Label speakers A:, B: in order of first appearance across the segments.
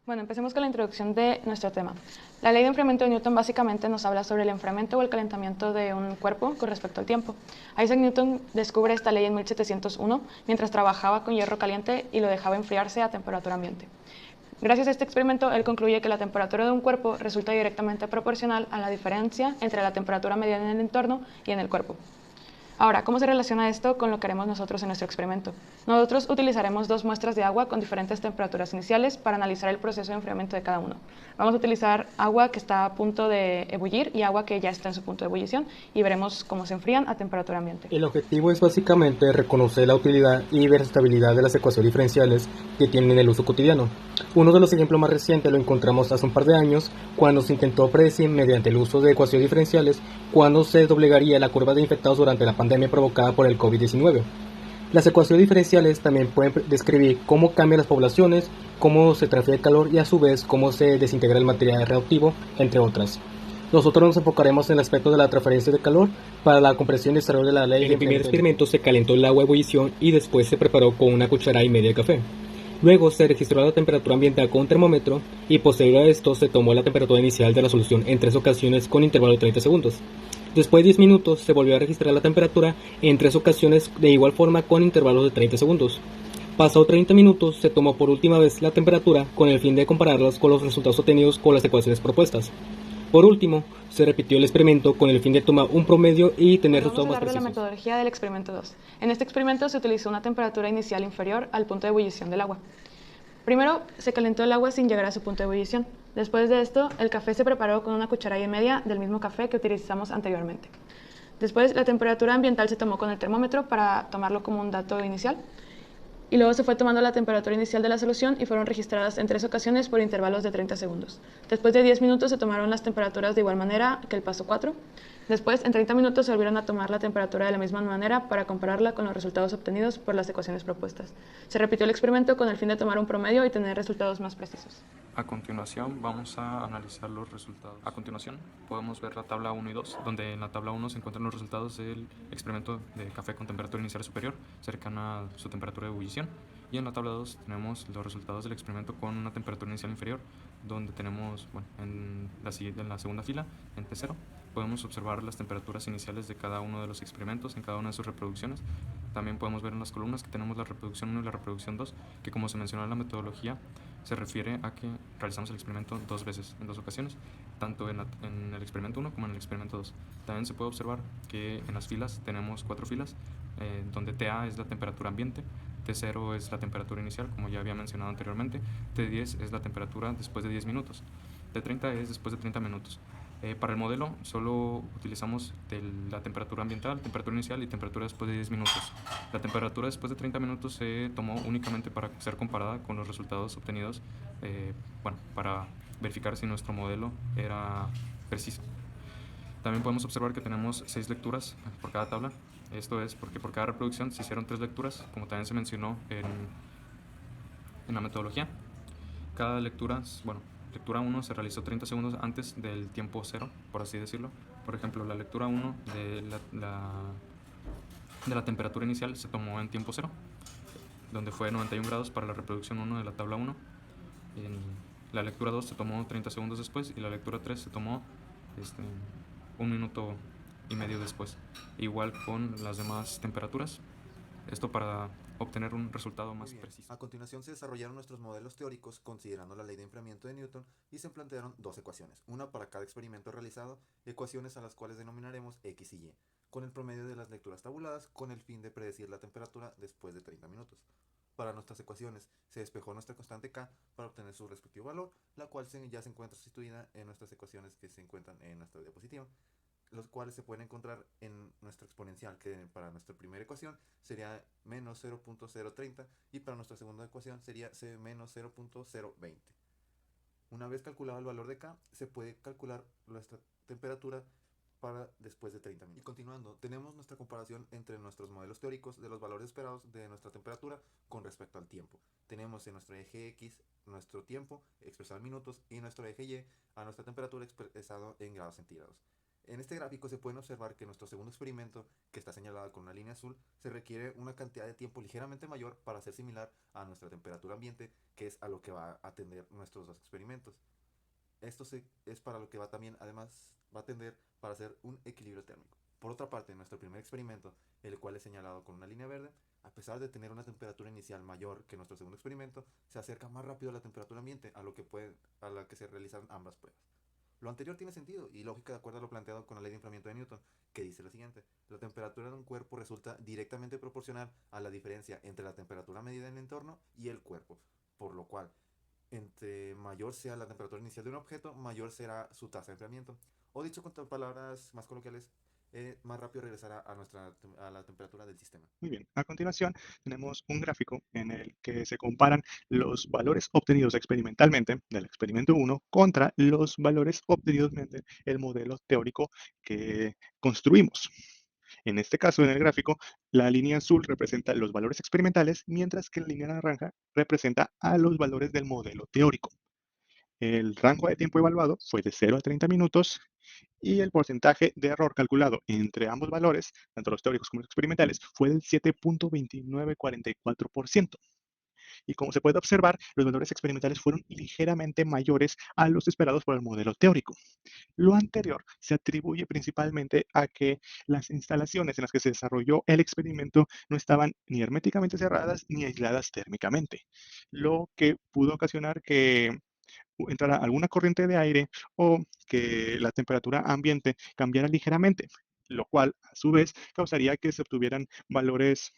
A: Bueno, empecemos con la introducción de nuestro tema. La ley de enfriamiento de Newton básicamente nos habla sobre el enfriamiento o el calentamiento de un cuerpo con respecto al tiempo. Isaac Newton descubre esta ley en 1701 mientras trabajaba con hierro caliente y lo dejaba enfriarse a temperatura ambiente. Gracias a este experimento, él concluye que la temperatura de un cuerpo resulta directamente proporcional a la diferencia entre la temperatura media en el entorno y en el cuerpo. Ahora, ¿cómo se relaciona esto con lo que haremos nosotros en nuestro experimento? Nosotros utilizaremos dos muestras de agua con diferentes temperaturas iniciales para analizar el proceso de enfriamiento de cada uno. Vamos a utilizar agua que está a punto de ebullir y agua que ya está en su punto de ebullición y veremos cómo se enfrían a temperatura ambiente.
B: El objetivo es básicamente reconocer la utilidad y versatilidad de las ecuaciones diferenciales que tienen el uso cotidiano. Uno de los ejemplos más recientes lo encontramos hace un par de años, cuando se intentó predecir mediante el uso de ecuaciones diferenciales cuándo se doblegaría la curva de infectados durante la pandemia provocada por el COVID-19. Las ecuaciones diferenciales también pueden describir cómo cambian las poblaciones, cómo se transfiere el calor y a su vez cómo se desintegra el material radioactivo, entre otras. Nosotros nos enfocaremos en el aspecto de la transferencia de calor para la compresión y desarrollo de la ley. En el primer experimento se calentó el agua a ebullición y después se preparó con una cucharada y media de café. Luego se registró la temperatura ambiental con un termómetro y posterior a esto se tomó la temperatura inicial de la solución en 3 ocasiones con intervalo de 30 segundos. Después de 10 minutos se volvió a registrar la temperatura en 3 ocasiones de igual forma con intervalos de 30 segundos. Pasado 30 minutos se tomó por última vez la temperatura con el fin de compararlas con los resultados obtenidos con las ecuaciones propuestas. Por último, se repitió el experimento con el fin de tomar un promedio y tener resultados más precisos.
A: Vamos a hablar de la metodología del experimento 2. En este experimento se utilizó una temperatura inicial inferior al punto de ebullición del agua. Primero se calentó el agua sin llegar a su punto de ebullición. Después de esto, el café se preparó con una cucharada y media del mismo café que utilizamos anteriormente. Después, la temperatura ambiental se tomó con el termómetro para tomarlo como un dato inicial. Y luego se fue tomando la temperatura inicial de la solución y fueron registradas en 3 ocasiones por intervalos de 30 segundos. Después de 10 minutos se tomaron las temperaturas de igual manera que el paso 4. Después, en 30 minutos se volvieron a tomar la temperatura de la misma manera para compararla con los resultados obtenidos por las ecuaciones propuestas. Se repitió el experimento con el fin de tomar un promedio y tener resultados más precisos.
C: A continuación vamos a analizar los resultados. A continuación podemos ver la tabla 1 y 2, donde en la tabla 1 se encuentran los resultados del experimento de café con temperatura inicial superior, cercana a su temperatura de ebullición. Y en la tabla 2 tenemos los resultados del experimento con una temperatura inicial inferior, donde tenemos, en la segunda fila, en T0, podemos observar las temperaturas iniciales de cada uno de los experimentos en cada una de sus reproducciones. También podemos ver en las columnas que tenemos la reproducción 1 y la reproducción 2, que como se mencionó en la metodología, se refiere a que realizamos el experimento 2 veces, en 2 ocasiones, tanto en el experimento 1 como en el experimento 2. También se puede observar que en las filas tenemos 4 filas, donde TA es la temperatura ambiente, T0 es la temperatura inicial, como ya había mencionado anteriormente, T10 es la temperatura después de 10 minutos, T30 es después de 30 minutos. Para el modelo solo utilizamos la temperatura ambiental, temperatura inicial y temperatura después de 10 minutos. La temperatura después de 30 minutos se tomó únicamente para ser comparada con los resultados obtenidos, para verificar si nuestro modelo era preciso. También podemos observar que tenemos 6 lecturas por cada tabla. Esto es porque por cada reproducción se hicieron 3 lecturas, como también se mencionó en la metodología. Cada lectura, lectura 1 se realizó 30 segundos antes del tiempo 0, por así decirlo. Por ejemplo, la lectura 1 de la temperatura inicial se tomó en tiempo 0, donde fue 91 grados para la reproducción 1 de la tabla 1. La lectura 2 se tomó 30 segundos después y la lectura 3 se tomó 1 minuto y medio después. Igual con las demás temperaturas. Esto para obtener un resultado más preciso.
D: A continuación se desarrollaron nuestros modelos teóricos considerando la ley de enfriamiento de Newton y se plantearon dos ecuaciones, una para cada experimento realizado, ecuaciones a las cuales denominaremos X y Y, con el promedio de las lecturas tabuladas con el fin de predecir la temperatura después de 30 minutos. Para nuestras ecuaciones se despejó nuestra constante K para obtener su respectivo valor, la cual ya se encuentra sustituida en nuestras ecuaciones que se encuentran en nuestra diapositiva, los cuales se pueden encontrar en nuestra exponencial, que para nuestra primera ecuación sería menos 0.030 y para nuestra segunda ecuación sería menos 0.020. Una vez calculado el valor de K, se puede calcular nuestra temperatura para después de 30 minutos. Y continuando, tenemos nuestra comparación entre nuestros modelos teóricos de los valores esperados de nuestra temperatura con respecto al tiempo. Tenemos en nuestro eje X nuestro tiempo expresado en minutos y nuestro eje Y a nuestra temperatura expresado en grados centígrados. En este gráfico se puede observar que nuestro segundo experimento, que está señalado con una línea azul, se requiere una cantidad de tiempo ligeramente mayor para ser similar a nuestra temperatura ambiente, que es a lo que va a atender nuestros dos experimentos. Es para lo que va también, además, va a tender para hacer un equilibrio térmico. Por otra parte, nuestro primer experimento, el cual es señalado con una línea verde, a pesar de tener una temperatura inicial mayor que nuestro segundo experimento, se acerca más rápido a la temperatura ambiente a la que se realizan ambas pruebas. Lo anterior tiene sentido y lógica de acuerdo a lo planteado con la ley de enfriamiento de Newton, que dice lo siguiente: la temperatura de un cuerpo resulta directamente proporcional a la diferencia entre la temperatura medida en el entorno y el cuerpo, por lo cual, entre mayor sea la temperatura inicial de un objeto, mayor será su tasa de enfriamiento. O dicho con palabras más coloquiales, más rápido regresará a la temperatura del sistema.
E: Muy bien, a continuación tenemos un gráfico en el que se comparan los valores obtenidos experimentalmente del experimento 1 contra los valores obtenidos mediante el modelo teórico que construimos. En este caso, en el gráfico, la línea azul representa los valores experimentales, mientras que la línea naranja representa a los valores del modelo teórico. El rango de tiempo evaluado fue de 0 a 30 minutos y el porcentaje de error calculado entre ambos valores, tanto los teóricos como los experimentales, fue del 7.2944%. Y como se puede observar, los valores experimentales fueron ligeramente mayores a los esperados por el modelo teórico. Lo anterior se atribuye principalmente a que las instalaciones en las que se desarrolló el experimento no estaban ni herméticamente cerradas ni aisladas térmicamente, lo que pudo ocasionar que entrara alguna corriente de aire o que la temperatura ambiente cambiara ligeramente, lo cual a su vez causaría que se obtuvieran valores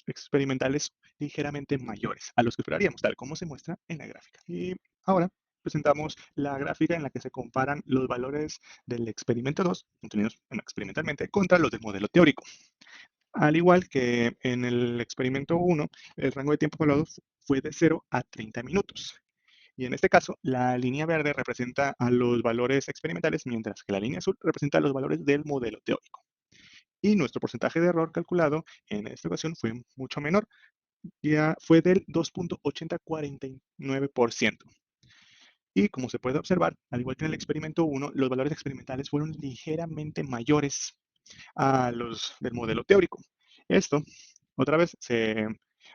E: experimentales ligeramente mayores a los que esperaríamos, tal como se muestra en la gráfica. Y ahora presentamos la gráfica en la que se comparan los valores del experimento 2, obtenidos experimentalmente, contra los del modelo teórico. Al igual que en el experimento 1, el rango de tiempo evaluado fue de 0 a 30 minutos. Y en este caso, la línea verde representa a los valores experimentales, mientras que la línea azul representa los valores del modelo teórico. Y nuestro porcentaje de error calculado en esta ocasión fue mucho menor, ya fue del 2.8049%. Y como se puede observar, al igual que en el experimento 1, los valores experimentales fueron ligeramente mayores a los del modelo teórico. Esto, otra vez, se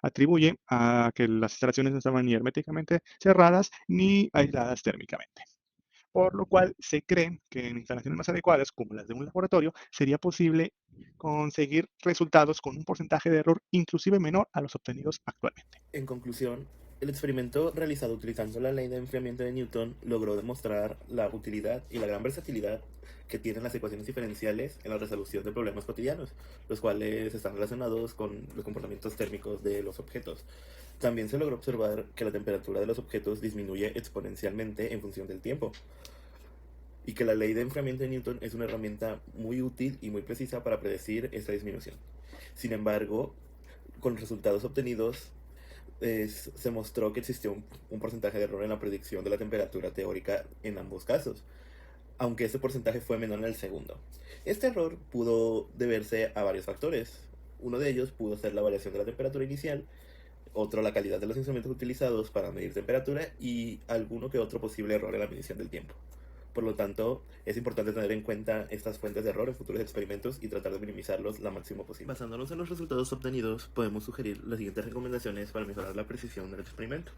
E: atribuye a que las instalaciones no estaban ni herméticamente cerradas ni aisladas térmicamente. Por lo cual se cree que en instalaciones más adecuadas, como las de un laboratorio, sería posible conseguir resultados con un porcentaje de error inclusive menor a los obtenidos actualmente.
F: En conclusión, el experimento realizado utilizando la ley de enfriamiento de Newton logró demostrar la utilidad y la gran versatilidad que tienen las ecuaciones diferenciales en la resolución de problemas cotidianos, los cuales están relacionados con los comportamientos térmicos de los objetos. También se logró observar que la temperatura de los objetos disminuye exponencialmente en función del tiempo, y que la ley de enfriamiento de Newton es una herramienta muy útil y muy precisa para predecir esta disminución. Sin embargo, con resultados obtenidos, se mostró que existió un porcentaje de error en la predicción de la temperatura teórica en ambos casos, aunque este porcentaje fue menor en el segundo. Este error pudo deberse a varios factores. Uno de ellos pudo ser la variación de la temperatura inicial, otro la calidad de los instrumentos utilizados para medir temperatura y alguno que otro posible error en la medición del tiempo. Por lo tanto, es importante tener en cuenta estas fuentes de error en futuros experimentos y tratar de minimizarlos lo máximo posible. Basándonos en los resultados obtenidos, podemos sugerir las siguientes recomendaciones para mejorar la precisión del experimento.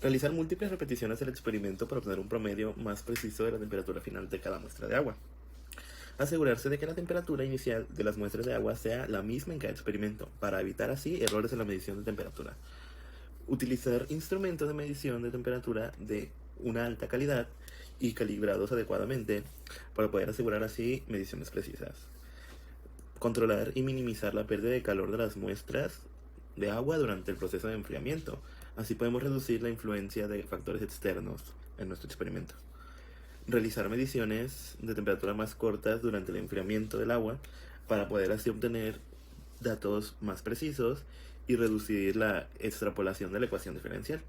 F: Realizar múltiples repeticiones del experimento para obtener un promedio más preciso de la temperatura final de cada muestra de agua. Asegurarse de que la temperatura inicial de las muestras de agua sea la misma en cada experimento, para evitar así errores en la medición de temperatura. Utilizar instrumentos de medición de temperatura de una alta calidad y calibrados adecuadamente para poder asegurar así mediciones precisas. Controlar y minimizar la pérdida de calor de las muestras de agua durante el proceso de enfriamiento. Así podemos reducir la influencia de factores externos en nuestro experimento. Realizar mediciones de temperatura más cortas durante el enfriamiento del agua para poder así obtener datos más precisos y reducir la extrapolación de la ecuación diferencial.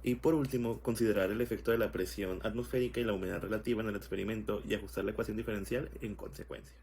F: Y por último, considerar el efecto de la presión atmosférica y la humedad relativa en el experimento y ajustar la ecuación diferencial en consecuencia.